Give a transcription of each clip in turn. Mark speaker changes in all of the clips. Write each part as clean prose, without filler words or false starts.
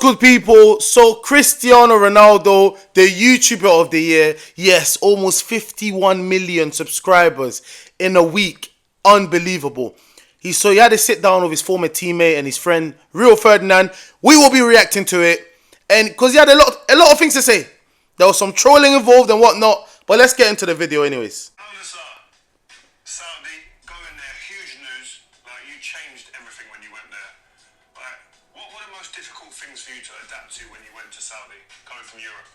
Speaker 1: good, people? So Cristiano Ronaldo, the YouTuber of the year, yes, almost 51 million subscribers in a week. Unbelievable. He had to sit down with his former teammate and his friend, Real Ferdinand. We will be reacting to it, and because he had a lot of things to say. There was some trolling involved and whatnot, but let's get into the video anyways.
Speaker 2: Saudi, going there, huge news. Like, you changed everything when you went there. Like, what were the most difficult things for you to adapt to when you went to Saudi, coming from Europe?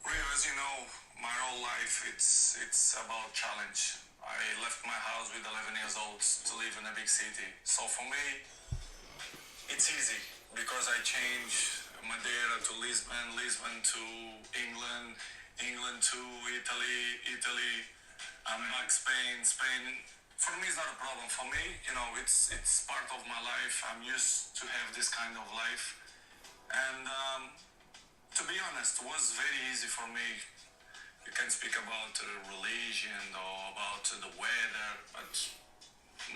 Speaker 3: Rio, as you know, my whole life it's about challenge. I left my house with 11 years old to live in a big city. So for me, it's easy because I changed Madeira to Lisbon, Lisbon to England, England to Italy, Italy. I'm back Spain. For me, it's not a problem. For me, you know, it's part of my life. I'm used to have this kind of life. And to be honest, it was very easy for me. You can speak about religion or about the weather, but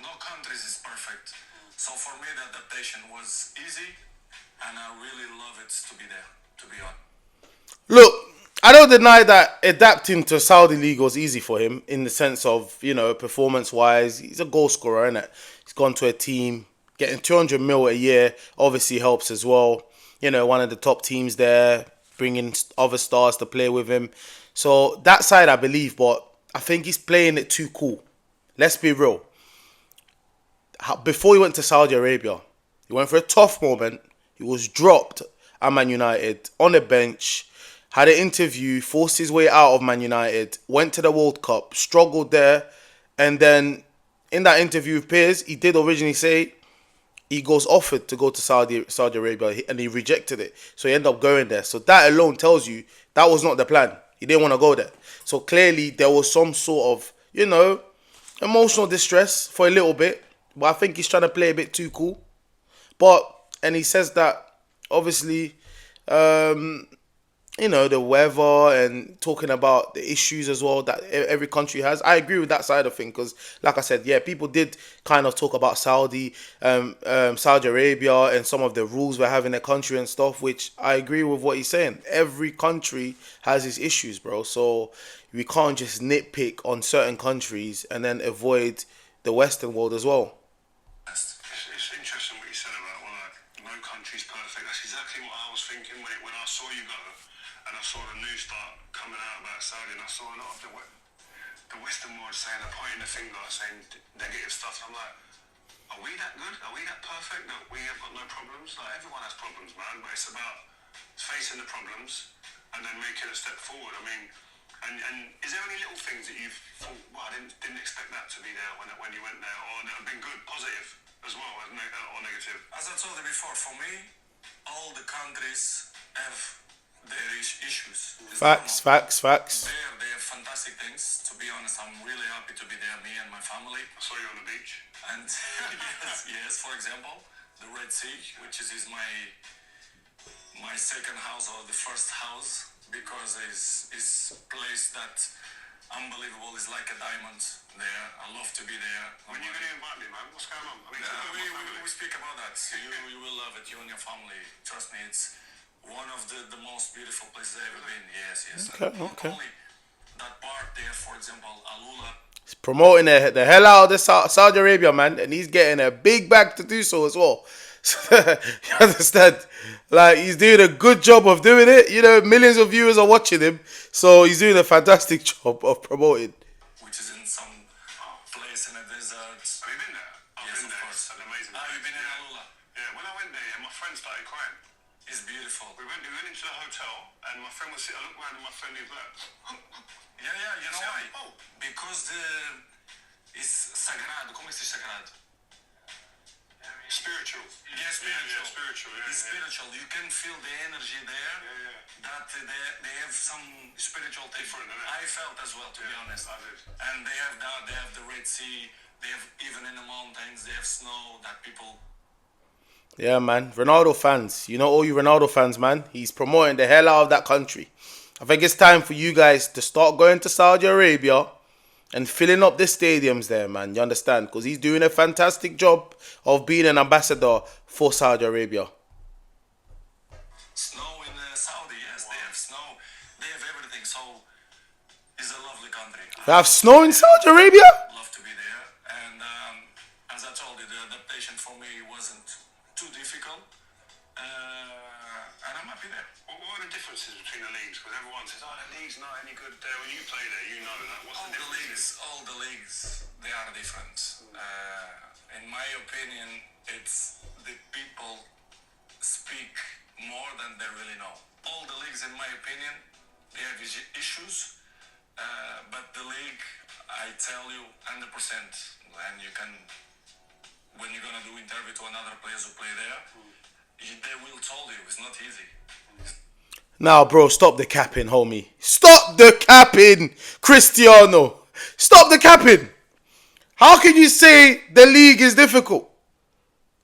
Speaker 3: no countries is perfect. So for me, the adaptation was easy, and I really love it to be there, to be honest.
Speaker 1: Look, I don't deny that adapting to Saudi League was easy for him in the sense of, you know, performance-wise. He's a goal scorer, innit? He's gone to a team. Getting 200 mil a year obviously helps as well. You know, one of the top teams there, bringing other stars to play with him. So that side I believe, but I think he's playing it too cool. Let's be real. Before he went to Saudi Arabia, he went for a tough moment. He was dropped at Man United on the bench. Had an interview, forced his way out of Man United, went to the World Cup, struggled there, and then in that interview with Piers, he did originally say he goes offered to go to Saudi Arabia, and he rejected it. So he ended up going there. So that alone tells you that was not the plan. He didn't want to go there. So clearly there was some sort of, you know, emotional distress for a little bit. But I think he's trying to play a bit too cool. And he says that obviously, you know, the weather and talking about the issues as well that every country has. I agree with that side of things because, like I said, yeah, people did kind of talk about Saudi Arabia and some of the rules we're having in the country and stuff, which I agree with what he's saying. Every country has its issues, bro. So we can't just nitpick on certain countries and then avoid the Western world as well.
Speaker 2: It's interesting what you said about, well, like, no country's perfect. That's exactly what I was thinking when I saw you go. And I saw the news start coming out about Saudi, and I saw a lot of the Western world saying, pointing the finger, saying negative stuff. And I'm like, are we that good? Are we that perfect that we have got no problems? Like, everyone has problems, man, but it's about facing the problems and then making a step forward. I mean, and is there any little things that you've thought, well, I didn't expect that to be there when you went there, or that have been good, positive as well, or negative?
Speaker 3: As I told you before, for me, all the countries have their issues.
Speaker 1: Facts.
Speaker 3: They have fantastic things. To be honest, I'm really happy to be there, me and my family.
Speaker 2: I saw you on the beach.
Speaker 3: And yes, for example, the Red Sea, which is my second house or the first house, because it's a place that unbelievable. Is like a diamond there. I love to be there.
Speaker 2: When you going to invite me, man? What's going on? I mean,
Speaker 3: we speak about that. You will love it. You and your family. Trust me, it's one of the most beautiful places I've ever been. Yes.
Speaker 1: Okay.
Speaker 3: Only that part there, for example, Alula.
Speaker 1: He's promoting the hell out of the Saudi Arabia, man, and he's getting a big bag to do so as well. You understand? Like, he's doing a good job of doing it. You know, millions of viewers are watching him, so he's doing a fantastic job of promoting.
Speaker 3: Which is in some place in a desert.
Speaker 2: Have you been there?
Speaker 3: Yes, of course.
Speaker 2: It's an amazing place.
Speaker 3: You've been in Alula?
Speaker 2: Yeah, when I went there, my friend started crying.
Speaker 3: It's beautiful.
Speaker 2: We went into the hotel, and my friend was sitting. I looked around, and my friend was like,
Speaker 3: Yeah, you know why? Because it's sagrado. Como é que se diz sagrado?
Speaker 2: Spiritual.
Speaker 3: Yeah, spiritual. It's
Speaker 2: Yeah.
Speaker 3: spiritual. You can feel the energy there.
Speaker 2: Yeah.
Speaker 3: That they have some spiritual thing.
Speaker 2: Different, isn't it?
Speaker 3: I felt as well, to be honest.
Speaker 2: I did.
Speaker 3: And they have that. They have the Red Sea. They have, even in the mountains, they have snow that people.
Speaker 1: Yeah, man. Ronaldo fans. You know, all you Ronaldo fans, man. He's promoting the hell out of that country. I think it's time for you guys to start going to Saudi Arabia and filling up the stadiums there, man. You understand? Because he's doing a fantastic job of being an ambassador for Saudi Arabia.
Speaker 3: Saudi, yes, they have snow, they have everything. So it's a lovely country.
Speaker 1: They have snow in Saudi Arabia?
Speaker 3: Love to be there. And as I told you, the adaptation for me wasn't too difficult. And I'm happy there.
Speaker 2: What are the differences between the leagues? Because everyone says, oh, the league's not any good there. When you play there, you know that. What's the difference?
Speaker 3: All the leagues, they are different. In my opinion, it's the people speak more than they really know. All the leagues, in my opinion, they have issues, but the league, I tell you, 100%, and you can, when you're gonna do interview to another players who play there, they will tell you it's not easy.
Speaker 1: Now, bro, stop the capping, homie. Stop the capping, Cristiano. Stop the capping. How can you say the league is difficult?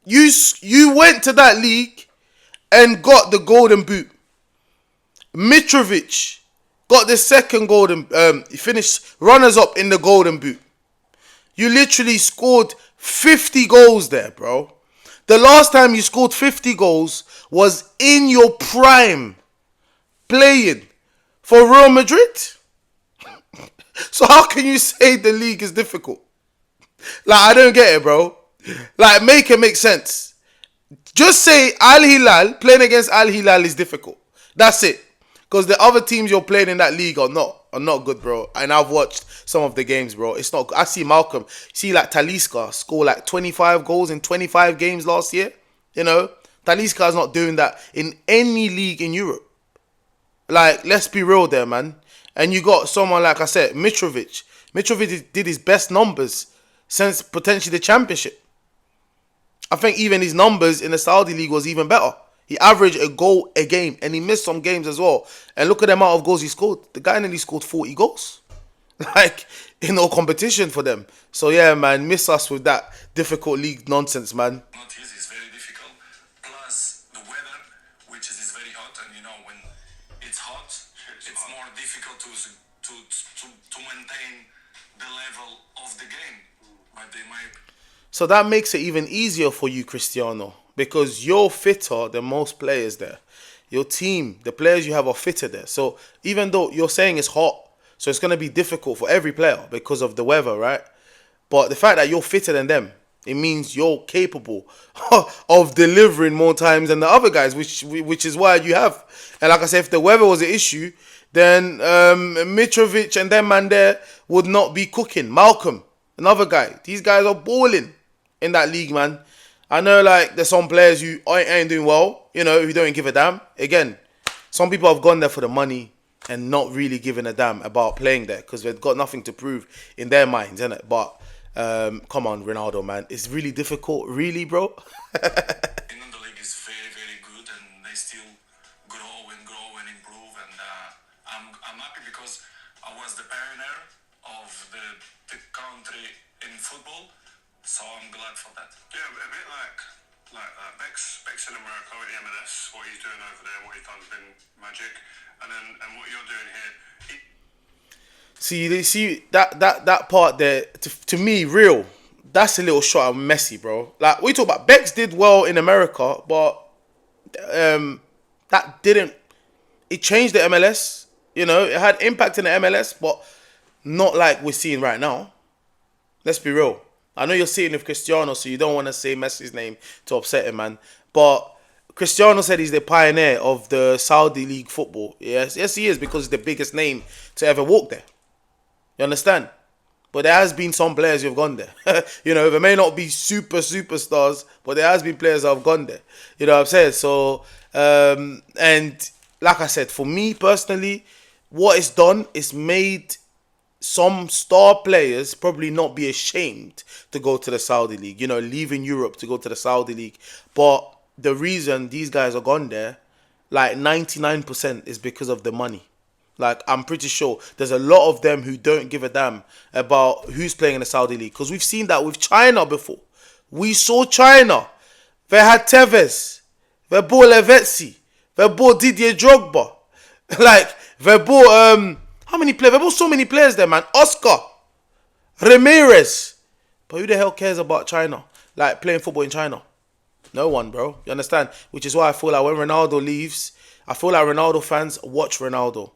Speaker 1: You went to that league and got the golden boot. Mitrovic got the second golden. He finished runners up in the golden boot. You literally scored 50 goals there, bro. The last time you scored 50 goals was in your prime, playing for Real Madrid. So how can you say the league is difficult? Like, I don't get it, bro. Like, make it make sense. Just say Al Hilal, playing against Al Hilal is difficult. That's it. Because the other teams you're playing in that league are not good, bro. And I've watched some of the games, bro. It's not good. I see Malcolm. See, like, Talisca score like 25 goals in 25 games last year. You know? Talisca's not doing that in any league in Europe. Like, let's be real there, man. And you got someone, like I said, Mitrovic. Mitrovic did his best numbers since potentially the championship. I think even his numbers in the Saudi league was even better. He averaged a goal a game, and he missed some games as well. And look at the amount of goals he scored. The guy nearly scored 40 goals. Like, in no competition for them. So yeah, man, miss us with that difficult league nonsense, man.
Speaker 3: Not easy, it's very difficult. Plus the weather, which is very hot, and you know when it's hot, it's more difficult to maintain the level of the game. But they might.
Speaker 1: So that makes it even easier for you, Cristiano, because you're fitter than most players there. Your team, the players you have are fitter there. So even though you're saying it's hot, so it's going to be difficult for every player because of the weather, right? But the fact that you're fitter than them, it means you're capable of delivering more times than the other guys, which is why you have. And like I said, if the weather was an issue, then Mitrovic and them man there would not be cooking. Malcolm, another guy. These guys are balling in that league, man. I know, like, there's some players who ain't doing well, you know, who don't give a damn. Again, some people have gone there for the money and not really giving a damn about playing there because they've got nothing to prove in their minds, innit? But come on, Ronaldo, man. It's really difficult, really, bro.
Speaker 3: England, the league is very, very good, and they still grow and improve. And I'm happy because I was the pioneer of the country in football, so I'm glad for that.
Speaker 2: Yeah, a bit like Beck's in America with the MLS. What he's doing over there, what he's done has been magic, and what you're doing here.
Speaker 1: See that part there, to me, real. That's a little shot of Messi, bro. Like, we talk about Bex did well in America, but that didn't. It changed the MLS. You know, it had impact in the MLS, but not like we're seeing right now. Let's be real. I know you're sitting with Cristiano, so you don't want to say Messi's name to upset him, man. But Cristiano said he's the pioneer of the Saudi League football. Yes, he is, because he's the biggest name to ever walk there. You understand? But there has been some players who have gone there. You know, they may not be superstars, but there has been players that have gone there. You know what I'm saying? So, and like I said, for me personally, what it's done is made some star players probably not be ashamed to go to the Saudi League, you know, leaving Europe to go to the Saudi League. But the reason these guys are gone there, like 99%, is because of the money. Like, I'm pretty sure there's a lot of them who don't give a damn about who's playing in the Saudi League. Because we've seen that with China before. We saw China. They had Tevez. They bought Lavezzi. They bought Didier Drogba. Like, they bought... how many players? They bought so many players there, man. Oscar. Ramirez. But who the hell cares about China? Like, playing football in China? No one, bro. You understand? Which is why I feel like when Ronaldo leaves, I feel like Ronaldo fans watch Ronaldo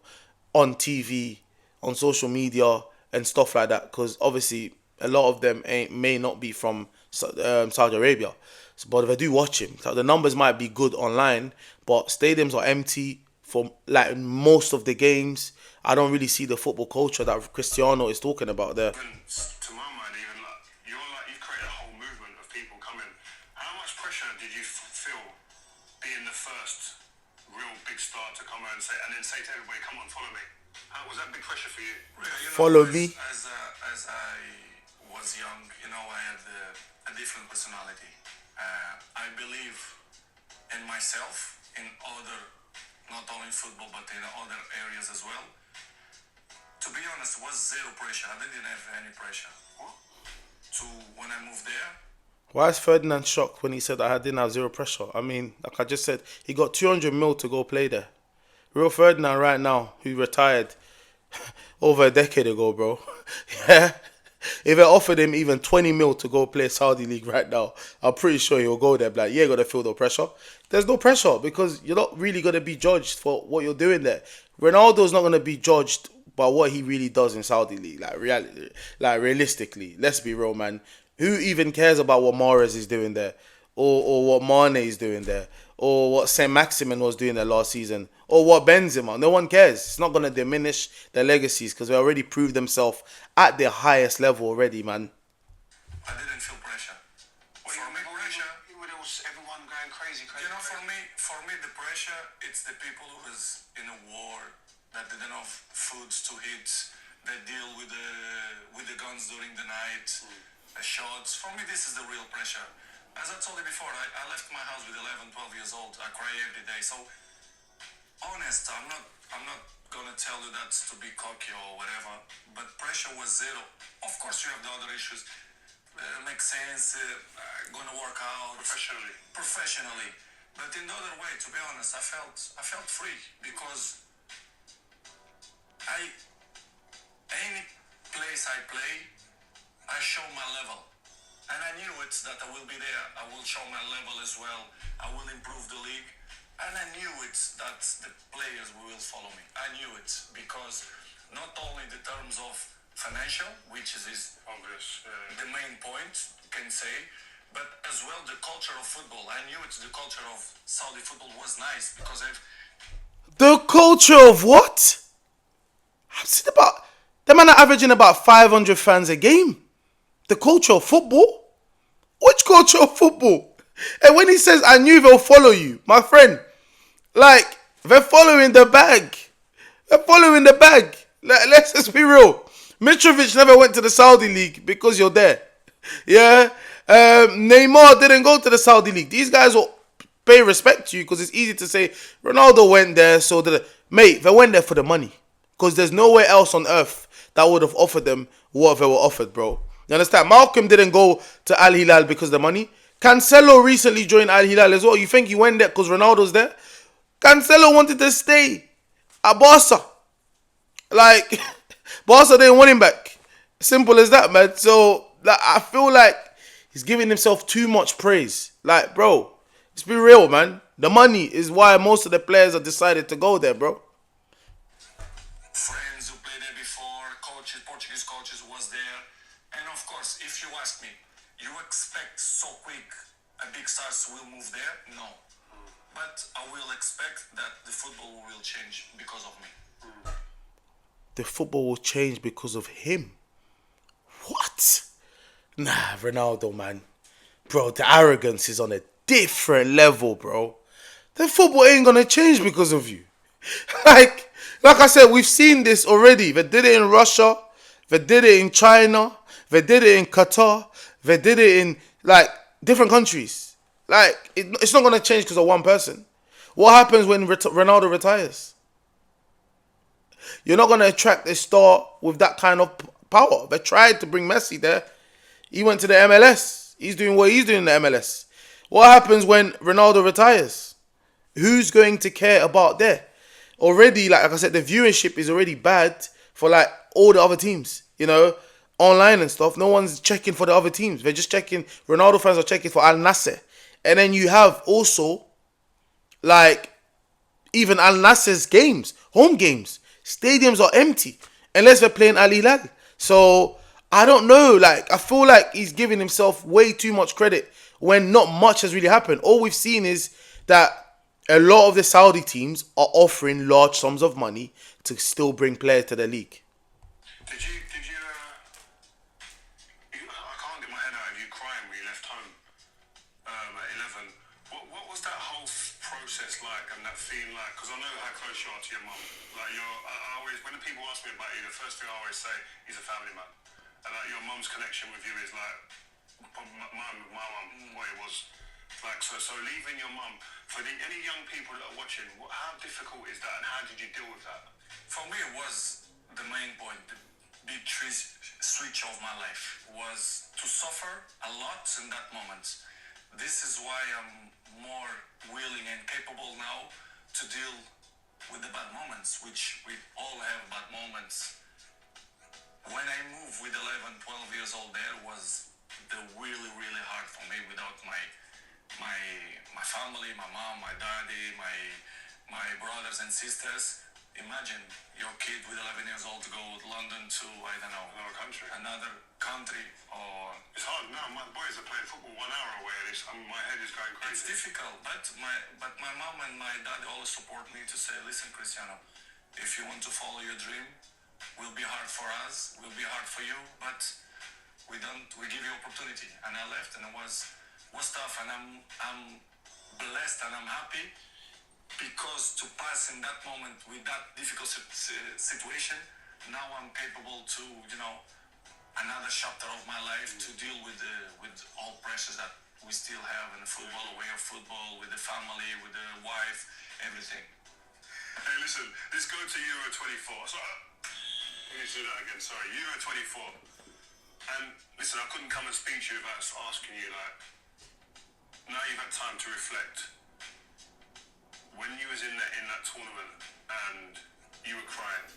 Speaker 1: on TV, on social media, and stuff like that. Because obviously, a lot of them may not be from Saudi Arabia, but if I do watch him, so the numbers might be good online, but stadiums are empty for like most of the games. I don't really see the football culture that Cristiano is talking about there.
Speaker 2: Even to my mind, even like you've created a whole movement of people coming. How much pressure did you feel being the first real big star to come out and say to everybody, "Come on, follow me"? How was that big pressure for you?
Speaker 3: Yeah,
Speaker 1: Follow me.
Speaker 3: as I was young, I had a different personality. I believe in myself, in other, not only football, but in other areas as well. To be honest, it was zero pressure. I didn't have any pressure. To when I moved there,
Speaker 1: Why is Ferdinand shocked when he said I didn't have zero pressure? I mean, like I just said, he got 200 mil to go play there. Real Ferdinand right now, who retired over a decade ago, bro. Yeah. If they offered him even 20 mil to go play Saudi League right now, I'm pretty sure he'll go there. Like, you ain't got to feel the pressure. There's no pressure because you're not really going to be judged for what you're doing there. Ronaldo's not going to be judged by what he really does in Saudi League. Realistically, let's be real, man. Who even cares about what Mahrez is doing there? Or what Mane is doing there, or what Saint Maximin was doing there last season, or what Benzema. No one cares. It's not going to diminish their legacies because they already proved themselves at their highest level already, man.
Speaker 3: I didn't feel pressure. For me, pressure.
Speaker 2: Everyone going crazy.
Speaker 3: For me, the pressure. It's the people who was in a war that didn't have foods to eat, that deal with the guns during the night, shots. For me, this is the real pressure. As I told you before, I left my house with 11, 12 years old. I cry every day. So, honest, I'm not gonna tell you that to be cocky or whatever. But pressure was zero. Of course, you have the other issues. Makes sense. Gonna work out professionally. But in the other way, to be honest, I felt free because any place I play, I show my level. And I knew it that I will be there. I will show my level as well. I will improve the league. And I knew it that the players will follow me. I knew it because not only the terms of financial, which is
Speaker 2: Obvious.
Speaker 3: the main point, you can say, but as well the culture of football. I knew it. The culture of Saudi football was nice because
Speaker 1: The culture of what? I've seen about... The man are averaging about 500 fans a game. The culture of football? Which culture of football? And when he says, I knew they'll follow you, my friend, like, they're following the bag. They're following the bag. Let's just be real. Mitrovic never went to the Saudi League because you're there. Yeah? Neymar didn't go to the Saudi League. These guys will pay respect to you because it's easy to say, Ronaldo went there, so did it. Mate, they went there for the money. Because there's nowhere else on earth that would have offered them what they were offered, bro. You understand? Malcolm didn't go to Al Hilal because of the money. Cancelo recently joined Al Hilal as well. You think he went there because Ronaldo's there? Cancelo wanted to stay at Barca. Like, Barca didn't want him back. Simple as that, man. So, like, I feel like he's giving himself too much praise. Like, bro, let's be real, man. The money is why most of the players have decided to go there, bro.
Speaker 3: friends who played there before, coaches, Portuguese coaches was there. And of course, if you ask me, you expect so quick a big stars will move there? No. But I will expect that the football will change because of me.
Speaker 1: The football will change because of him. What? Nah, Ronaldo, man. Bro, the arrogance is on a different level, bro. The football ain't gonna change because of you. like I said, we've seen this already. They did it in Russia. They did it in China. They did it in Qatar. They did it in, like, different countries. Like, it's not gonna change because of one person. What happens when Ronaldo retires? You're not gonna attract a star with that kind of power. They tried to bring Messi there. He went to the MLS. He's doing what he's doing in the MLS. What happens when Ronaldo retires? Who's going to care about that? Already, like I said, the viewership is already bad for like all the other teams, you know, online and stuff. No one's checking for the other teams. They're just checking. Ronaldo fans are checking for Al Nassr. And then you have also like Even Al Nasser's games, home games, stadiums are empty unless they're playing Al Hilal. So I don't know. Like I feel like he's giving himself way too much credit when not much has really happened. All we've seen is that a lot of the Saudi teams are offering large sums of money to still bring players to the league.
Speaker 2: I can't get my head out of you crying when you left home at 11. What was that whole process like and that feeling like? Because I know how close you are to your mum. Like I always, when the people ask me about you, the first thing I always say, he's a family man. And like your mum's connection with you is like my mum, what it was. Like so leaving your mum for any young people that are watching, how difficult is that and how did you deal with that?
Speaker 3: For me, it was the main point. The big switch of my life was to suffer a lot in that moment. This is why I'm more willing and capable now to deal with the bad moments, which we all have bad moments. When I moved with 11, 12 years old, there was the really, really hard for me without my family, my mom, my daddy, my brothers and sisters. Imagine your kid with 11 years old to go to London to, I don't know, another country or...
Speaker 2: It's hard now. My boys are playing football 1 hour away. My head is going crazy.
Speaker 3: It's difficult, but my mom and my dad always support me to say, listen, Cristiano, if you want to follow your dream, will be hard for us, will be hard for you, but we give you opportunity. And I left, and it was tough, and I'm blessed and I'm happy because to pass in that moment with that difficult situation, now I'm capable to, another chapter of my life to deal with all pressures that we still have in the football, way of football, with the family, with the wife, everything.
Speaker 2: Hey, listen, let's go to Euro 24. So, let me do that again, sorry. Euro 24. And listen, I couldn't come and speak to you without asking you, like, now you've had time to reflect. When you was in that tournament and you were crying,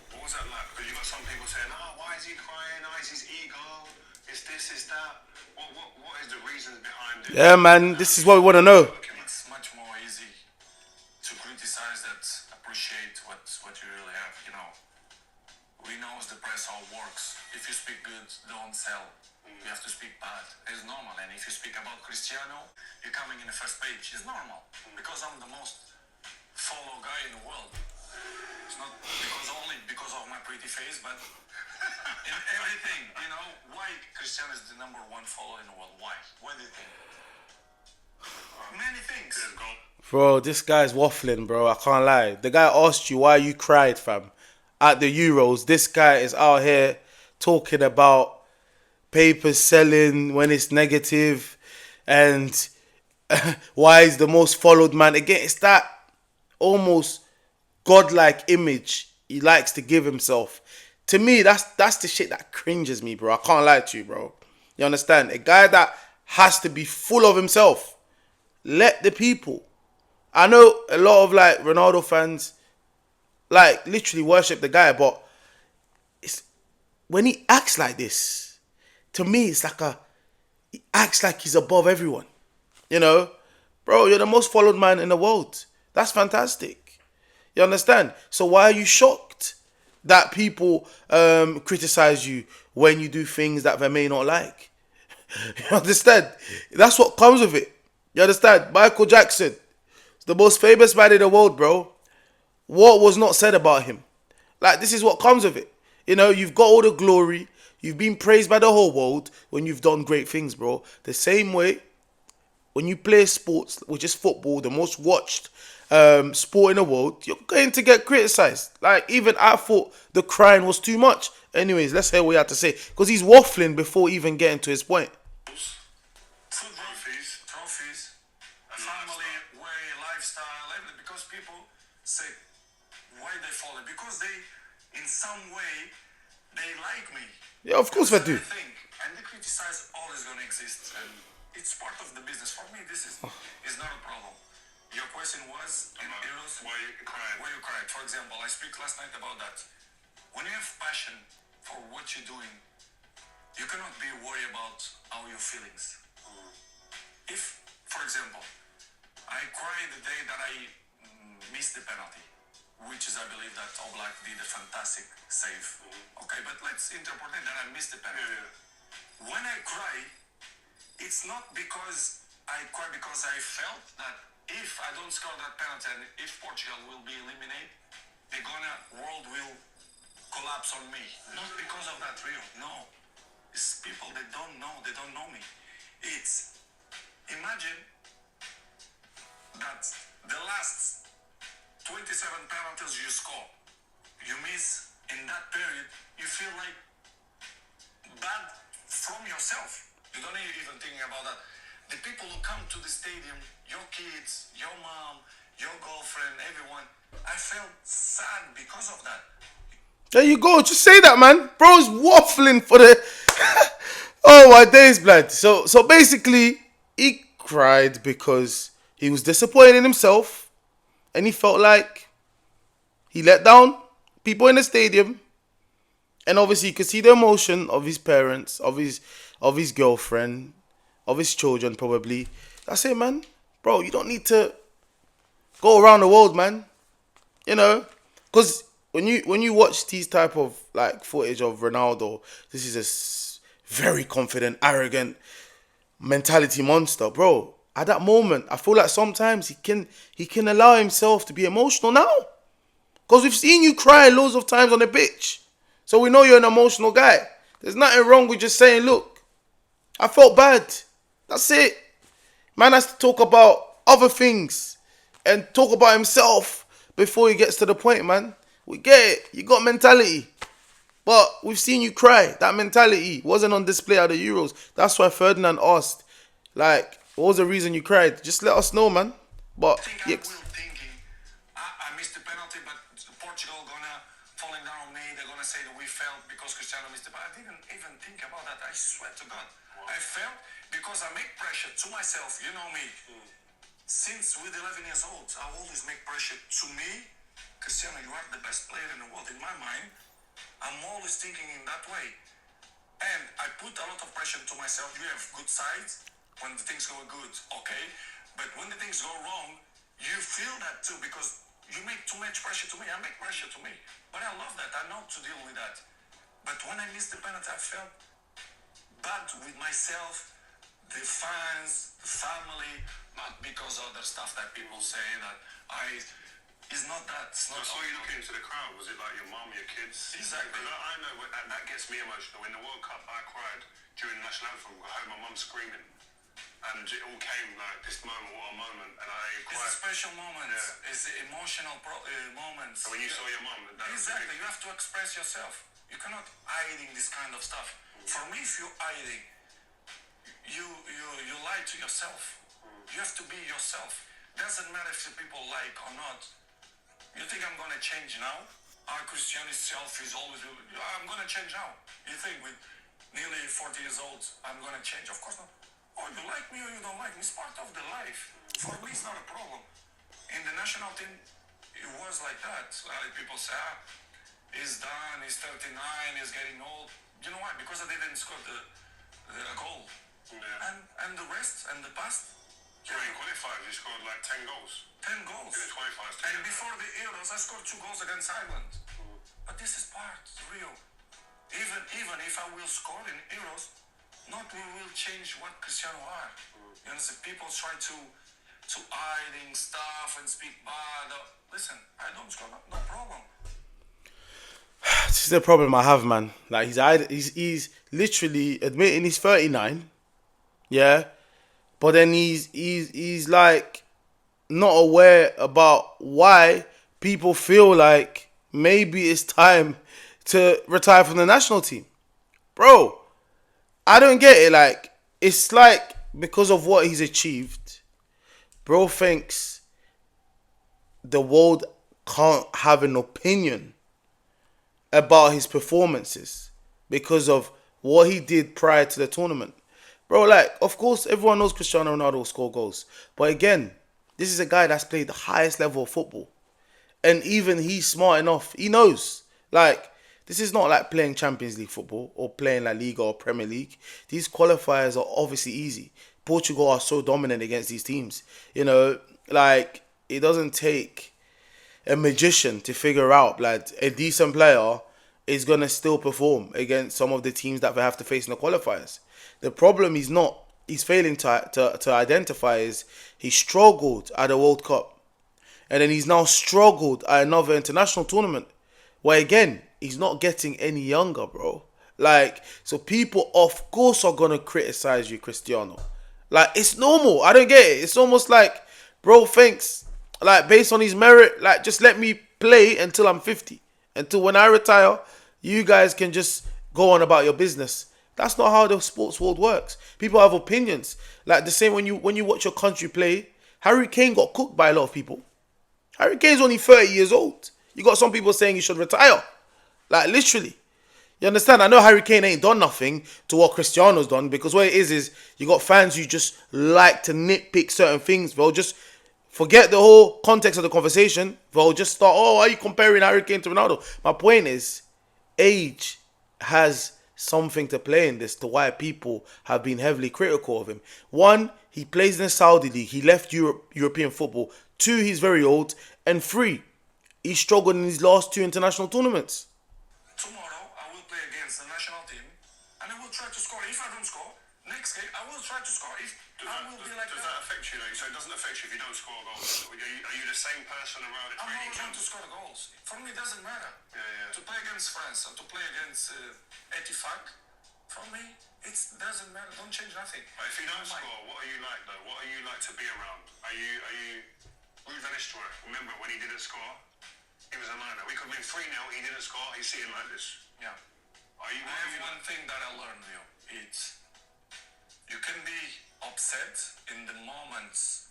Speaker 2: what was that like? Because you got some people saying, why is he crying? Is his ego? Is this, is that? What is the reasons behind it?
Speaker 1: Yeah, man, this is what we want to know.
Speaker 3: It's much more easy to criticize that appreciate what you really have, We know the press how it works. If you speak good, don't sell. You have to speak bad. It's normal. And if you speak about Cristiano, you're coming in the first page. It's normal. Because I'm the most followed guy in the world. It's not only because of my pretty face, but in everything, Why Cristiano is the number one follower in the world? Why? What do you think? Many things.
Speaker 1: Bro, this guy's waffling, bro. I can't lie. The guy asked you why you cried, fam. At the Euros, this guy is out here talking about papers selling when it's negative and why is the most followed man. Again, it's that almost godlike image he likes to give himself. To me, that's the shit that cringes me, bro. I can't lie to you, bro. You understand? A guy that has to be full of himself. Let the people. I know a lot of like Ronaldo fans like literally worship the guy, but it's when he acts like this, to me it's like he acts like he's above everyone. Bro, you're the most followed man in the world. That's fantastic. You understand? So why are you shocked that people criticize you when you do things that they may not like? You understand? That's what comes with it. You understand? Michael Jackson is the most famous man in the world, bro. What was not said about him? Like, this is what comes of it. You've got all the glory. You've been praised by the whole world when you've done great things, bro. The same way, when you play sports, which is football, the most watched sport in the world, you're going to get criticized. Like, even I thought the crying was too much. Anyways, let's hear what he had to say. Because he's waffling before even getting to his point.
Speaker 3: Trophies, family, way, lifestyle, everything. Because people say, why they follow? Because they, in some way, they like me.
Speaker 1: Yeah, of course they do.
Speaker 3: And they criticize always going to exist. And it's part of the business. For me, this is not a problem. Your question was,
Speaker 2: why you cried?
Speaker 3: Why you cried? For example, I speak last night about that. When you have passion for what you're doing, you cannot be worried about all your feelings. If, for example, I cried the day that I missed the penalty, which is, I believe, that Oblak did a fantastic save. Okay, but let's interpret it that I missed the penalty. When I cry, it's not because I cry because I felt that if I don't score that penalty and if Portugal will be eliminated, the world will collapse on me. Not because of that, Rio. No. It's people that don't know me. It's, imagine that the last 27 penalties you score, you miss in that period, you feel like bad from yourself. You don't even think about that. The people who come to the stadium, your kids, your mom, your girlfriend, everyone, I felt sad because of that.
Speaker 1: There you go. Just say that, man. Bro's waffling for the... Oh, my days, blood. So basically, he cried because he was disappointed in himself and he felt like he let down people in the stadium. And obviously, you could see the emotion of his parents, of his girlfriend, of his children, probably. That's it, man. Bro, you don't need to go around the world, man. You know? Because when you watch these type of, like, footage of Ronaldo, this is a very confident, arrogant mentality monster. Bro, at that moment, I feel like sometimes he can allow himself to be emotional now. Because we've seen you cry loads of times on the pitch. So we know you're an emotional guy. There's nothing wrong with just saying, look, I felt bad. That's it. Man has to talk about other things and talk about himself before he gets to the point, man. We get it. You got mentality. But we've seen you cry. That mentality wasn't on display at the Euros. That's why Ferdinand asked, like, what was the reason you cried? Just let us know, man. But
Speaker 3: I think I will thinking, I missed the penalty, but Portugal gonna falling down on me. They're gonna say that we failed because Cristiano missed the penalty. I didn't even think about that. I swear to God. I failed because I make pressure to myself. You know me. Since with 11 years old, I always make pressure to me. Cristiano, you are the best player in the world. In my mind, I'm always thinking in that way. And I put a lot of pressure to myself. You have good sides when the things go good, okay? But when the things go wrong, you feel that too because you make too much pressure to me. I make pressure to me. But I love that. I know to deal with that. But when I missed the penalty, I felt bad with myself, the fans, the family, not because of other stuff that people say that it's not that. It's not.
Speaker 2: I saw you looking into the crowd. Was it like your mum, your kids?
Speaker 3: Exactly.
Speaker 2: I know that gets me emotional. In the World Cup, I cried during the national anthem. I heard my mum screaming. And it all came like this moment, what a moment. And I cried.
Speaker 3: It's a special moment. Yeah. It's the emotional moments.
Speaker 2: So when you saw your mum,
Speaker 3: exactly. You have to express yourself. You cannot hiding this kind of stuff. For me, if you're hiding, you lie to yourself. You have to be yourself. Doesn't matter if the people like or not. You think I'm gonna change now? Our Cristiano self is always, I'm gonna change now. You think with nearly 40 years old, I'm gonna change? Of course not. Oh, you like me or you don't like me? It's part of the life. For me, it's not a problem. In the national team, it was like that. People say, he's done, he's 39, he's getting old. You know why? Because I didn't score a goal. Yeah. And the rest and the past.
Speaker 2: Yeah, in qualifiers, you scored like 10 goals.
Speaker 3: 10 goals.
Speaker 2: In the qualifiers.
Speaker 3: And before the Euros, I scored 2 goals against Ireland. But this is part, real. Even if I will score in Euros, not we will change what Cristiano are. You understand? People try to hiding stuff and speak bad. Listen, I don't score, no problem.
Speaker 1: This is the problem I have, man. Like he's literally admitting he's 39. Yeah. But then he's like not aware about why people feel like maybe it's time to retire from the national team. Bro, I don't get it. Like, it's like because of what he's achieved, bro thinks the world can't have an opinion about his performances because of what he did prior to the tournament. Bro, like, of course, everyone knows Cristiano Ronaldo will score goals. But again, this is a guy that's played the highest level of football. And even he's smart enough. He knows. Like, this is not like playing Champions League football or playing La Liga or Premier League. These qualifiers are obviously easy. Portugal are so dominant against these teams. You know, Like, it doesn't take a magician to figure out like a decent player is gonna still perform against some of the teams that they have to face in the qualifiers. The problem is not he's failing to identify is he struggled at the World Cup, and then he's now struggled at another international tournament where again he's not getting any younger, bro. Like, so people of course are gonna criticize you, Cristiano. Like, it's normal. I don't get it. It's almost like, bro, thanks. Like, based on his merit, like, just let me play until I'm 50. Until when I retire, you guys can just go on about your business. That's not how the sports world works. People have opinions. Like the same when you watch your country play, Harry Kane got cooked by a lot of people. Harry Kane's only 30 years old. You got some people saying he should retire. Like, literally. You understand? I know Harry Kane ain't done nothing to what Cristiano's done, because what it is you got fans who just like to nitpick certain things. They'll just forget the whole context of the conversation. They'll just start, oh, are you comparing Harry Kane to Ronaldo? My point is, age has something to play in this, to why people have been heavily critical of him. One, he plays in the Saudi League. He left European football. Two, he's very old. And three, he struggled in his last two international tournaments.
Speaker 3: Tomorrow, I will play against the national team, and I will try to score. If I don't score, next game, I will try to score. If
Speaker 2: Does that affect you, though? So it doesn't affect you if you don't score goals? Are you the same person around it?
Speaker 3: I'm not trying to score goals. For me, it doesn't matter. To play against France or to play against Etifak, for me, it doesn't matter. Don't change nothing.
Speaker 2: But if you don't score, what are you like, though? What are you like to be around? Are you Ruud van Nistelrooy? Remember when he didn't score? He was a liner. We could win 3-0, he didn't score, he's sitting like this.
Speaker 3: Yeah.
Speaker 2: I
Speaker 3: have one thing that I learned, Leo. It's you can be upset in the moments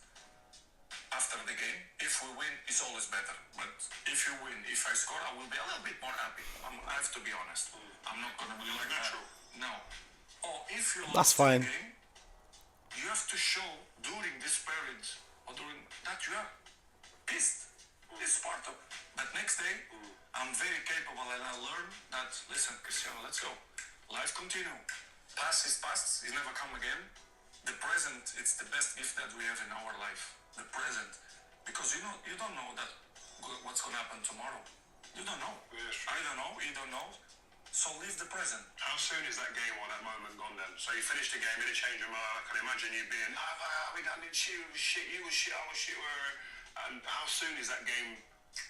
Speaker 3: after the game. If we win, it's always better. But if you win, if I score, I will be a little bit more happy. I have to be honest. I'm not gonna be like
Speaker 2: natural.
Speaker 3: No. Or if you
Speaker 1: That's
Speaker 3: lost
Speaker 1: fine.
Speaker 3: the game, you have to show during this period or during that you are pissed. It's part of. But next day, I'm very capable and I learn that. Listen, Cristiano, let's go. Life continue. Past is past. It never come again. The present, it's the best gift that we have in our life. The present, because you don't know that what's gonna happen tomorrow. You don't know. I don't know. You don't know. So live the present.
Speaker 2: How soon is that game or that moment gone then? So you finished the game, in a change room. I can imagine you being, we got shit, you was shit, I was shit. And how soon is that game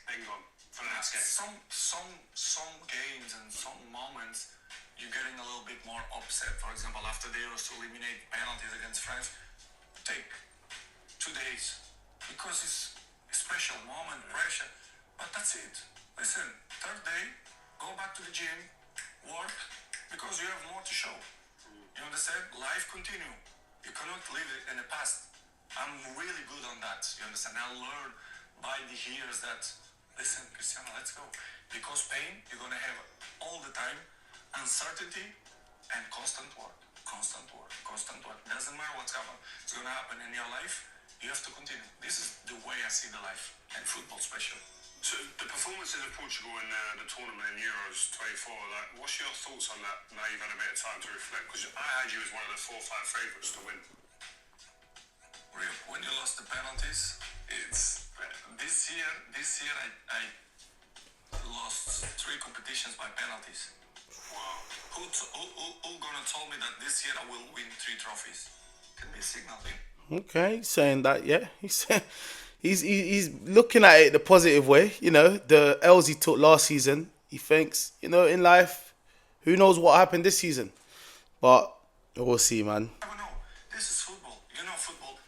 Speaker 2: then gone for the next game?
Speaker 3: Some games and some moments you're getting a little bit more upset. For example, after the Euros to eliminate penalties against France, take 2 days because it's a special moment, pressure. But that's it. Listen, third day, go back to the gym, work, because you have more to show. You understand? Life continue. You cannot live in the past. I'm really good on that. You understand? I learned by the years that, listen, Cristiano, let's go. Because pain, you're gonna have all the time, uncertainty and constant work. Constant work. Doesn't matter what's happening. It's gonna happen in your life. You have to continue. This is the way I see the life, and football special.
Speaker 2: So the performances of Portugal in the tournament in Euros 24, like, what's your thoughts on that now you've had a bit of time to reflect? Because I had you as one of the 4 or 5 favourites to win.
Speaker 3: When you lost the penalties, it's this year I lost 3 competitions by penalties.
Speaker 2: Wow.
Speaker 3: Who gonna tell me that this year I will win 3 trophies? Can be a signal.
Speaker 1: Okay, he's saying that, yeah. He's looking at it the positive way. You know, the L's he took last season, he thinks, you know, in life, who knows what happened this season. But we'll see, man.
Speaker 3: I don't know. This is football. You know football.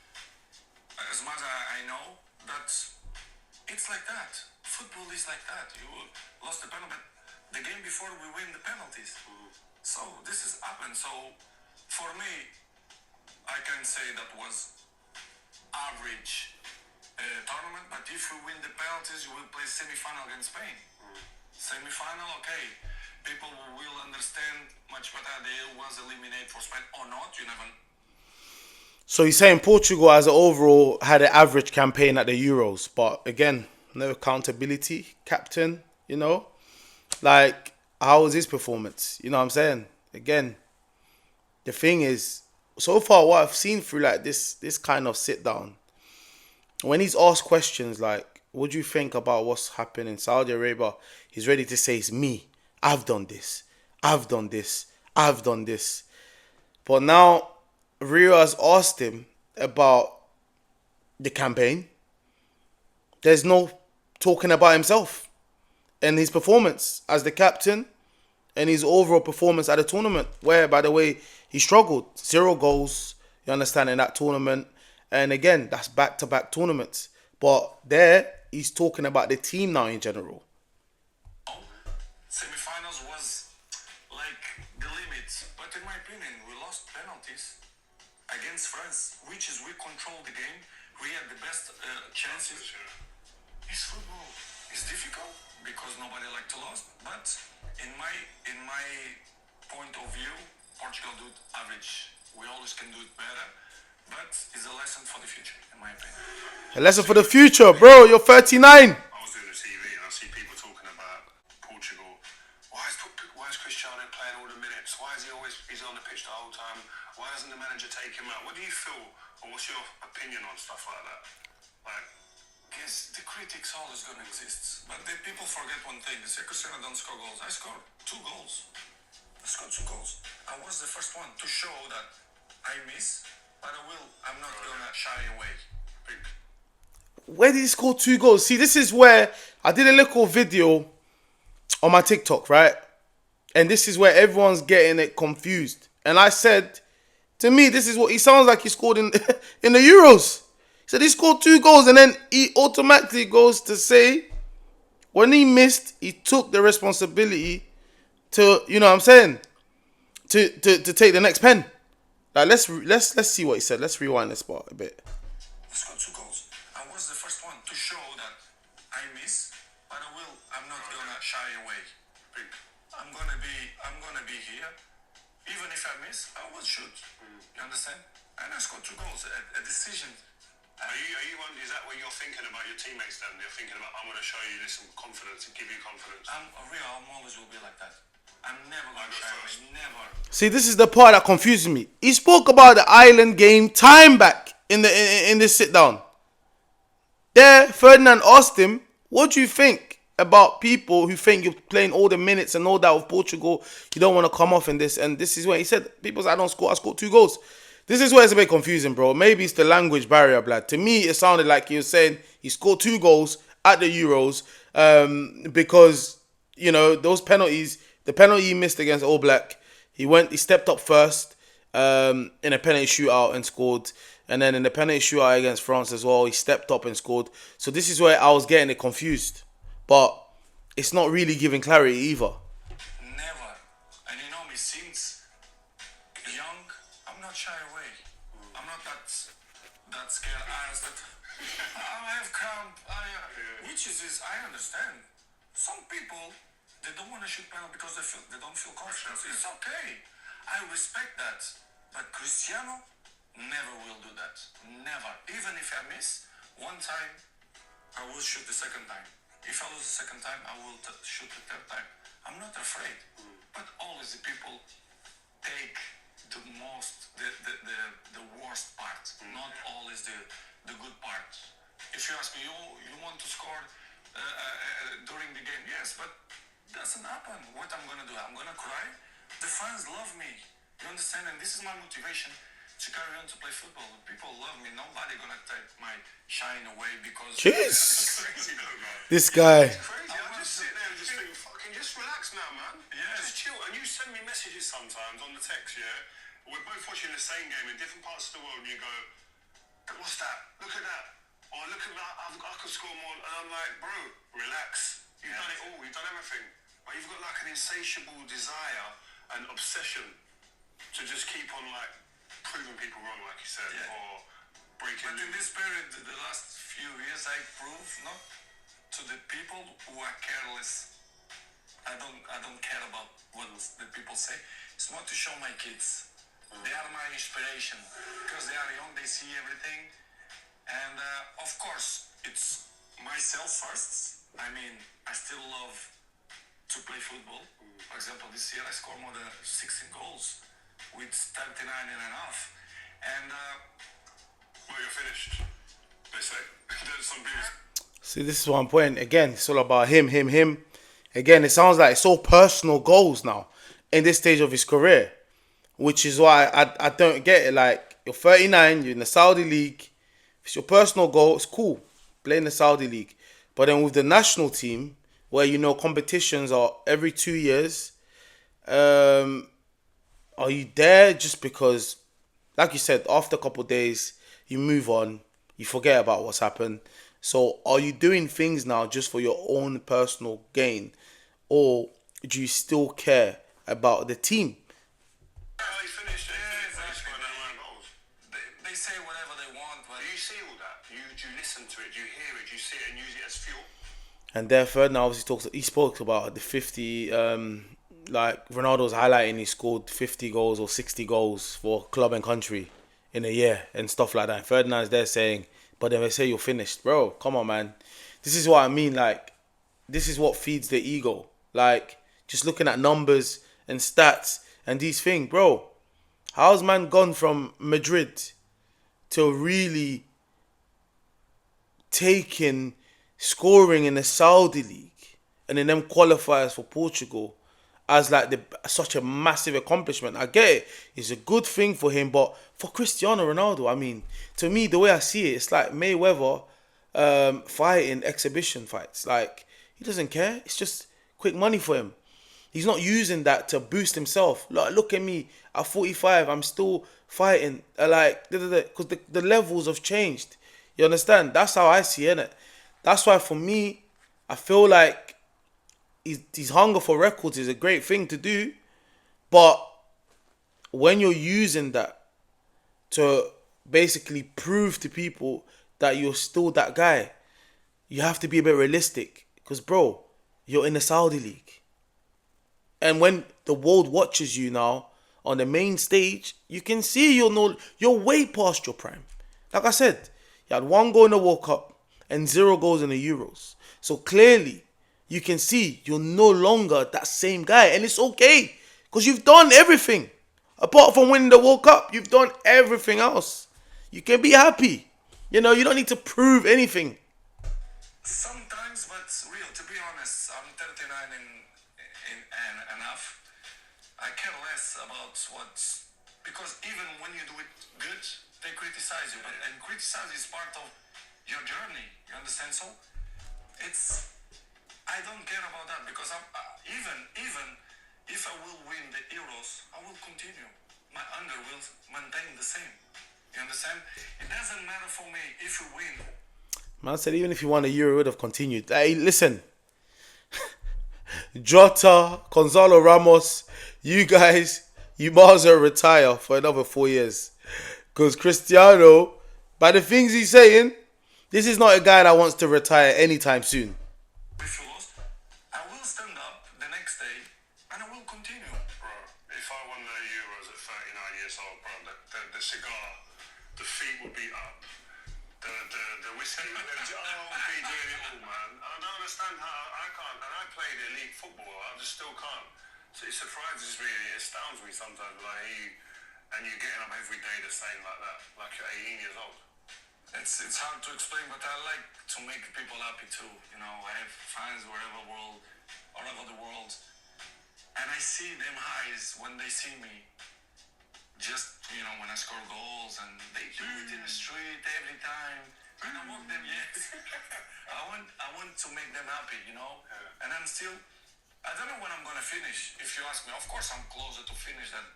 Speaker 3: As much as I know that it's like that. Football is like that. You lost the penalty, but the game before we win the penalties. So this has happened. So for me, I can say that was average tournament. But if we win the penalties, we will play semi-final against Spain. Semi-final, okay. People will understand much better. They was eliminated for Spain or not. You never.
Speaker 1: So he's saying Portugal as an overall had an average campaign at the Euros, but again, no accountability, captain, you know, like how was his performance? You know what I'm saying? Again, the thing is, so far what I've seen through like this kind of sit down, when he's asked questions like, what do you think about what's happening in Saudi Arabia? He's ready to say, it's me. I've done this. I've done this. I've done this. But now, Rio has asked him about the campaign. There's no talking about himself and his performance as the captain and his overall performance at the tournament, where, by the way, he struggled. 0 goals, you understand, in that tournament. And again, that's back-to-back tournaments. But there, he's talking about the team now in general.
Speaker 3: Semi-finals was like the limit, but in my opinion, we lost penalties against France, which is we controlled the game. We had the best chances. It's football. It's difficult because nobody like to lose. But in my point of view, Portugal do it average. We always can do it better. But it's a lesson for the future, in my opinion.
Speaker 1: A lesson for the future, bro. You're 39.
Speaker 2: I was doing the TV and I see people talking about Portugal. Why is Cristiano playing all the minutes? Why is he's on the pitch the whole time? Why doesn't the manager take him out? What do you feel, or what's your opinion on stuff like that? Like,
Speaker 3: Yes, the critics always gonna exist. But the people forget one thing. They say Cristiano don't score goals. I scored 2 goals. I scored 2 goals. I was the first one to show that I miss, but I'm not gonna shy away.
Speaker 1: Where did he score 2 goals? See, this is where I did a little video on my TikTok, right? And this is where everyone's getting it confused. And I said, to me, this is what he sounds like he scored in in the Euros. He said he scored 2 goals and then he automatically goes to say, when he missed, he took the responsibility to, you know what I'm saying, to take the next pen. Like, let's see what he said. Let's rewind this part a bit.
Speaker 3: I scored 2 goals. I was the first one to show that I miss, but I'm not gonna shy away. I'm gonna be here. Even if I miss, I will shoot. You understand? And I scored 2 goals. A decision.
Speaker 2: Is that what you're thinking about your teammates then? They're thinking about, I'm going to show you this confidence and give you confidence.
Speaker 3: I'm always will be like that. I'm never going to shy away. Never.
Speaker 1: See, this is the part that confuses me. He spoke about the Ireland game time back in this sit down. There, Ferdinand asked him, what do you think about people who think you're playing all the minutes and all that with Portugal? You don't want to come off in this. And this is where he said, people say, I scored 2 goals. This is where it's a bit confusing, bro. Maybe it's the language barrier, blood. To me, it sounded like he was saying he scored 2 goals at the Euros because, you know, those penalties, the penalty he missed against All Black, he stepped up first in a penalty shootout and scored. And then in the penalty shootout against France as well, he stepped up and scored. So this is where I was getting it confused. But it's not really giving clarity either.
Speaker 3: Never. And you know me, since young, I'm not shy away. I'm not that scared. I have cramp. Which is this? I understand. Some people, they don't want to shoot penalty because they don't feel confident. It's okay. I respect that. But Cristiano never will do that. Never. Even if I miss one time, I will shoot the second time. If I lose the second time, I will shoot the third time. I'm not afraid. But always the people take the worst part. Not always the good part. If you ask me, you want to score during the game? Yes, but doesn't happen. What I'm gonna do? I'm gonna cry. The fans love me. You understand? And this is my motivation to carry on to play football. People love me. Nobody gonna take my shine away because.
Speaker 1: Jeez.
Speaker 2: Crazy though, man.
Speaker 1: This guy.
Speaker 2: It's crazy. I just sit there and just think, fucking just relax now, man.
Speaker 3: Yeah.
Speaker 2: Just chill. And you send me messages sometimes on the text, yeah? We're both watching the same game in different parts of the world and you go, what's that? Look at that. Or look at that. I could score more. And I'm like, bro, relax. You've done it all. You've done everything. But you've got like an insatiable desire and obsession to just keep on like proving people wrong, like you said, or breaking.
Speaker 3: But in this period, the last few years, I prove not to the people who are careless. I don't care about what the people say. It's more to show my kids. They are my inspiration because they are young. They see everything, and of course, it's myself first. I mean, I still love to play football. For example, this year I scored more than 16 goals with 39 and a half. And
Speaker 2: well, you're finished. They say. There's some people.
Speaker 1: See, this is one point. Again, it's all about him, him, him. Again, it sounds like it's all personal goals now in this stage of his career, which is why I don't get it. Like, you're 39, you're in the Saudi League. If it's your personal goal, it's cool. Play in the Saudi League. But then with the national team, where you know competitions are every 2 years, are you there just because, like you said, after a couple of days, you move on, you forget about what's happened. So are you doing things now just for your own personal gain? Or do you still care about the team?
Speaker 2: They finished. They
Speaker 3: Yeah,
Speaker 2: finished by
Speaker 3: exactly.
Speaker 2: that amount of goals.
Speaker 3: They say whatever they want, but
Speaker 2: Do you see all that? Do you listen to it? Do you hear it? Do you see it and use it as fuel?
Speaker 1: And there, Ferdinand obviously he spoke about the 50, like Ronaldo's highlighting he scored 50 goals or 60 goals for club and country in a year and stuff like that. And Ferdinand's there saying, but then they say you're finished. Bro, come on, man. This is what I mean. Like, this is what feeds the ego. Like, just looking at numbers and stats and these things. Bro, how's man gone from Madrid to really taking scoring in the Saudi League and in them qualifiers for Portugal as like such a massive accomplishment? I get it. It's a good thing for him, but for Cristiano Ronaldo, I mean, to me, the way I see it, it's like Mayweather fighting exhibition fights. Like, he doesn't care. It's just quick money for him. He's not using that to boost himself. Like, look at me. At 45, I'm still fighting. Like, because the levels have changed. You understand? That's how I see it. That's why for me, I feel like his hunger for records is a great thing to do. But when you're using that to basically prove to people that you're still that guy, you have to be a bit realistic. Because, bro, you're in the Saudi League. And when the world watches you now on the main stage, you can see you're way past your prime. Like I said, you had 1 goal in the World Cup and 0 goals in the Euros. So clearly, you can see you're no longer that same guy. And it's okay, because you've done everything. Apart from winning the World Cup, you've done everything else. You can be happy. You know, you don't need to prove anything.
Speaker 3: sometimes, but real. To be honest, I'm 39 and enough. I care less about what's, because even when you do it good, they criticize you. But and criticize is part of your journey. You understand? So it's, I don't care about that, because I'm even if I will win the Euros, I will continue. My under will maintain the same. You understand? It doesn't matter for me if you win.
Speaker 1: Man said even if you won a Euro, it would have continued. Hey, listen. Jota, Gonzalo Ramos, you guys, you might as well retire for another 4 years. Because Cristiano, by the things he's saying, this is not a guy that wants to retire anytime soon.
Speaker 3: If you lost, I will stand up the next day and I will continue.
Speaker 2: Bro, if I won the Euros at 39 years old, bro, the cigar, the feet would be up. The whiskey would be doing it all, man. I don't understand how I can't. And I played elite football, I just still can't. So it surprises me, it astounds me sometimes when I hear you and you're getting up every day the same like that, like you're 18 years old.
Speaker 3: It's hard to explain, but I like to make people happy too. You know, I have fans all over the world, and I see them highs when they see me. Just, you know, when I score goals, and they do it in the street every time, and I want them. Yes, I want to make them happy. You know, and I'm still. I don't know when I'm gonna finish. If you ask me, of course I'm closer to finish than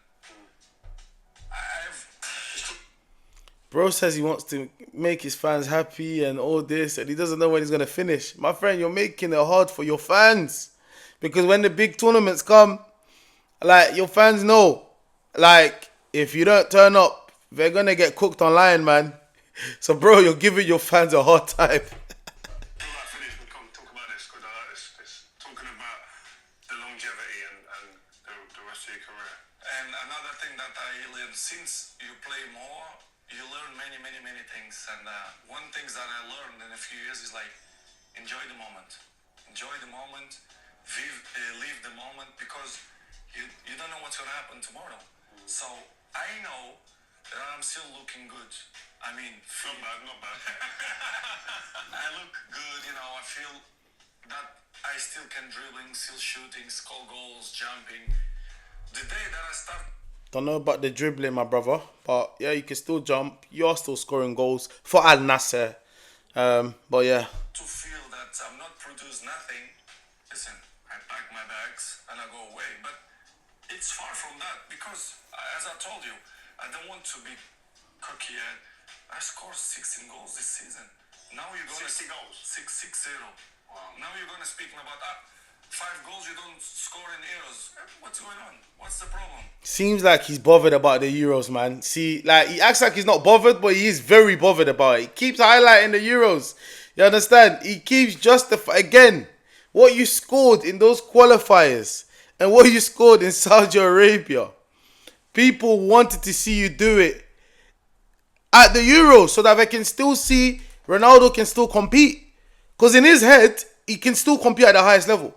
Speaker 3: I have.
Speaker 1: Bro says he wants to make his fans happy and all this, and he doesn't know when he's going to finish. My friend, you're making it hard for your fans. Because when the big tournaments come, like, your fans know. Like, if you don't turn up, they're going to get cooked online, man. So, bro, you're giving your fans a hard time.
Speaker 2: Till I finish, we'll come talk about this, because I like this. Talking about the longevity and the rest of your career.
Speaker 3: And another thing that I learned, since you play more, you learn many things. And one thing that I learned in a few years is like, enjoy the moment. Enjoy the moment. Live the moment, because you don't know what's going to happen tomorrow. So I know I'm still looking good. I mean,
Speaker 2: Not bad, not bad.
Speaker 3: I look good, you know. I feel that I still can dribbling, still shooting, score goals, jumping. The day that I start
Speaker 1: Don't know about the dribbling, my brother, but yeah, you can still jump. You are still scoring goals for Al Nasser. But yeah,
Speaker 3: to feel that I'm not produced nothing, listen, I pack my bags and I go away. But it's far from that because, as I told you, I don't want to be cocky. I scored 16 goals this season. Now you're gonna
Speaker 2: 60 goals?
Speaker 3: 6-0.
Speaker 2: Wow.
Speaker 3: Now you're gonna speak about 5 goals you don't score in Euros. What's going on? What's the problem?
Speaker 1: seems like he's bothered about the Euros, man. See, like he acts like he's not bothered, but he is very bothered about it. He keeps highlighting the Euros. You understand? He keeps justifying again what you scored in those qualifiers and what you scored in Saudi Arabia. People wanted to see you do it at the Euros so that they can still see Ronaldo can still compete. Because in his head, he can still compete at the highest level.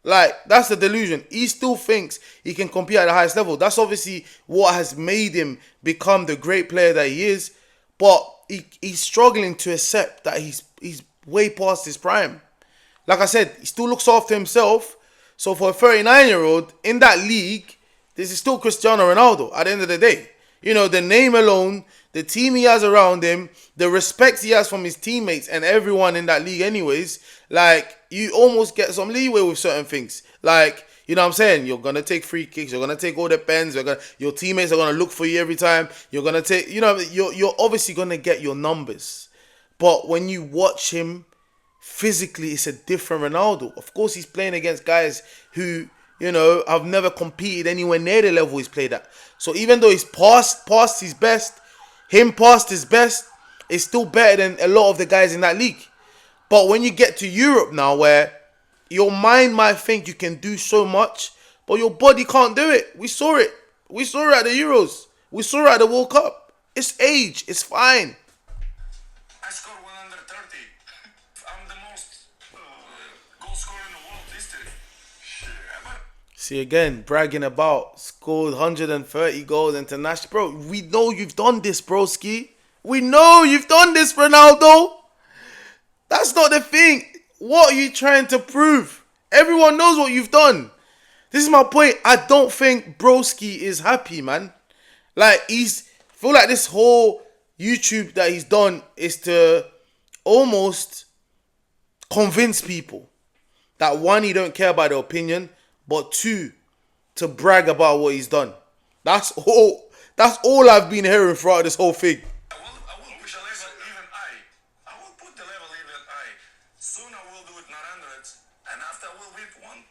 Speaker 1: Like, that's the delusion. He still thinks he can compete at the highest level. That's obviously what has made him become the great player that he is. But he's struggling to accept that he's way past his prime. Like I said, he still looks after himself. So for a 39-year-old in that league, this is still Cristiano Ronaldo at the end of the day. You know, the name alone, the team he has around him, the respect he has from his teammates and everyone in that league anyways, like, you almost get some leeway with certain things. Like, you know what I'm saying? You're going to take free kicks. You're going to take all the pens. Your teammates are going to look for you every time. You're going to take, you know, you're obviously going to get your numbers. But when you watch him physically, it's a different Ronaldo. Of course, he's playing against guys who, you know, have never competed anywhere near the level he's played at. So even though he's past his best, it's still better than a lot of the guys in that league. But when you get to Europe now, where your mind might think you can do so much, but your body can't do it. We saw it. We saw it at the Euros. We saw it at the World Cup. It's age. It's fine.
Speaker 3: I scored 130. I'm the most goal scorer in the world history. Ever.
Speaker 1: See, again, bragging about scored 130 goals international. Bro, we know you've done this, broski. We know you've done this, Ronaldo. That's not the thing. What are you trying to prove? Everyone knows what you've done. This is my point. I don't think broski is happy, man. Like, I feel like this whole YouTube that he's done is to almost convince people that, one, he don't care about their opinion, but two, to brag about what he's done. That's all I've been hearing throughout this whole thing.
Speaker 3: I will push a level even high. I will put the level even high. Soon I will do it 900, and after I will hit 1,000.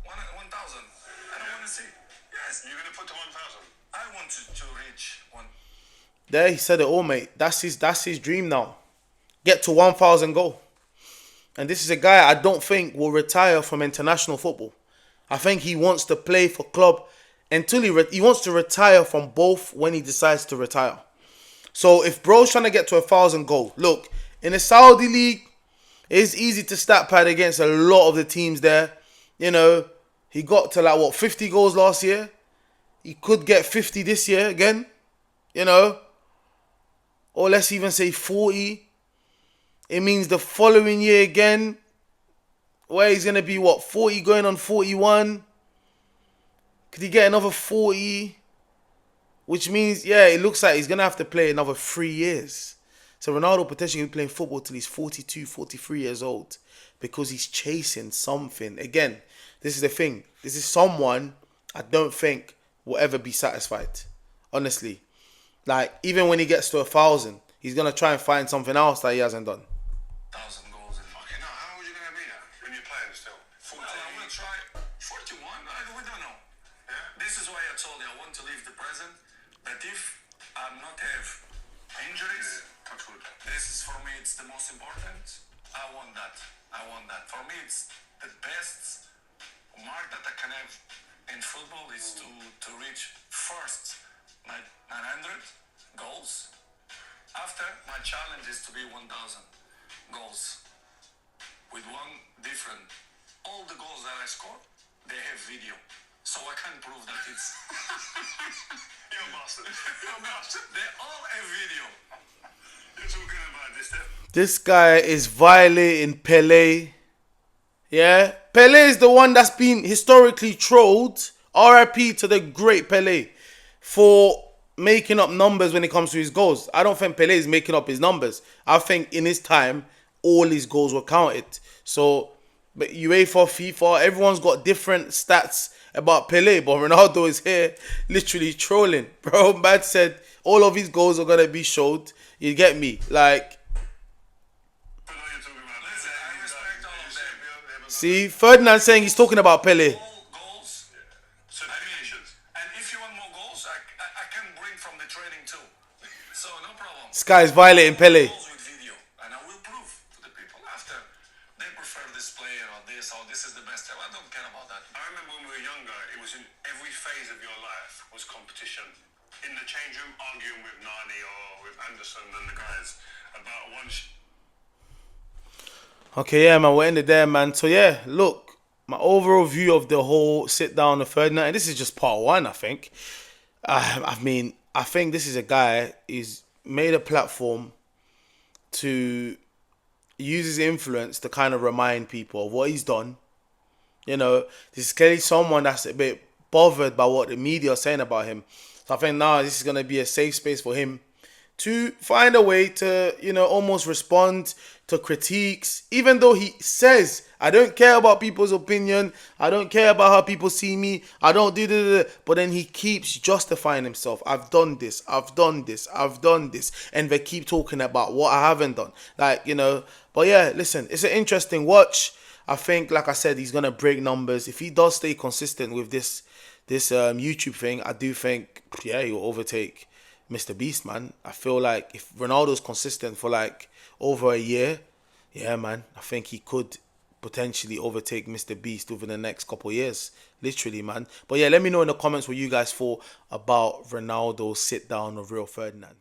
Speaker 3: I don't want to see. Yes,
Speaker 2: You're going to put to 1,000?
Speaker 3: I want to reach one.
Speaker 1: There, he said it all, mate. That's his dream now. Get to 1,000 goal. And this is a guy I don't think will retire from international football. I think he wants to play for club until he wants to retire from both when he decides to retire. So if bro's trying to get to 1,000 goals, look, in the Saudi league, it's easy to stat pad against a lot of the teams there. You know, he got to 50 goals last year. He could get 50 this year again, you know. Or let's even say 40. It means the following year again, where he's going to be, 40 going on 41. Could he get another 40? Which means, yeah, it looks like he's going to have to play another 3 years. So Ronaldo potentially will be playing football till he's 42, 43 years old. Because he's chasing something. Again, this is the thing. This is someone I don't think will ever be satisfied. Honestly. Like, even when he gets to 1,000, he's going to try and find something else that he hasn't done.
Speaker 3: 1,000 goals in
Speaker 2: Okay, now, how old are you going to be now when you're playing still?
Speaker 3: 40. Well, I want to try 41. We don't know.
Speaker 2: Yeah?
Speaker 3: This is why I told you I want to live the present. But if I'm not have injuries,
Speaker 2: Touch wood.
Speaker 3: this is for me. It's the most important. I want that. For me, it's the best mark that I can have in football is to reach first 900 goals. After, my challenge is to be 1,000 goals. With one different. All the goals that I score, they have video. So I can't prove that it's.
Speaker 2: You're a bastard. You're a bastard.
Speaker 3: They all have video.
Speaker 2: You're talking about this.
Speaker 1: This guy is violating Pele. Yeah, Pele is the one that's been historically trolled. RIP to the great Pele for making up numbers when it comes to his goals. I don't think Pele is making up his numbers. I think in his time, all his goals were counted. So, but UEFA, FIFA, everyone's got different stats about Pele, but Ronaldo is here literally trolling. Bro, man said all of his goals are going to be showed. You get me? Like,
Speaker 2: I know you're talking about this.
Speaker 3: Listen, I respect all of them.
Speaker 1: see, Ferdinand saying he's talking about Pele.
Speaker 3: All goals.
Speaker 2: Certifications.
Speaker 3: And if you want more goals, I can bring from the training too. So no problem.
Speaker 1: This guy is violating Pele.
Speaker 3: Goals with video, and I will prove to the people after they prefer this player or this is the best. I don't care about that.
Speaker 2: I remember when we were younger, it was in every phase of your life was competition. In the change room, arguing with Nani or with Anderson and the guys about one.
Speaker 1: Okay, yeah, man, we're ended there, man. So, yeah, look, my overall view of the whole sit down of Ferdinand, and this is just part one, I think. I mean, I think this is a guy who's made a platform to use his influence to kind of remind people of what he's done. You know, this is clearly someone that's a bit bothered by what the media are saying about him. So I think now this is going to be a safe space for him to find a way to, you know, almost respond to critiques, even though he says, I don't care about people's opinion, I don't care about how people see me, I don't do. But then he keeps justifying himself. I've done this, I've done this, I've done this. And they keep talking about what I haven't done. Like, you know, but yeah, listen, it's an interesting watch. I think, like I said, he's going to break numbers. If he does stay consistent with this YouTube thing, I do think, yeah, he'll overtake Mr. Beast, man. I feel like if Ronaldo's consistent for like over a year, yeah, man, I think he could potentially overtake Mr. Beast within the next couple of years. Literally, man. But yeah, let me know in the comments what you guys thought about Ronaldo's sit down with Real Ferdinand.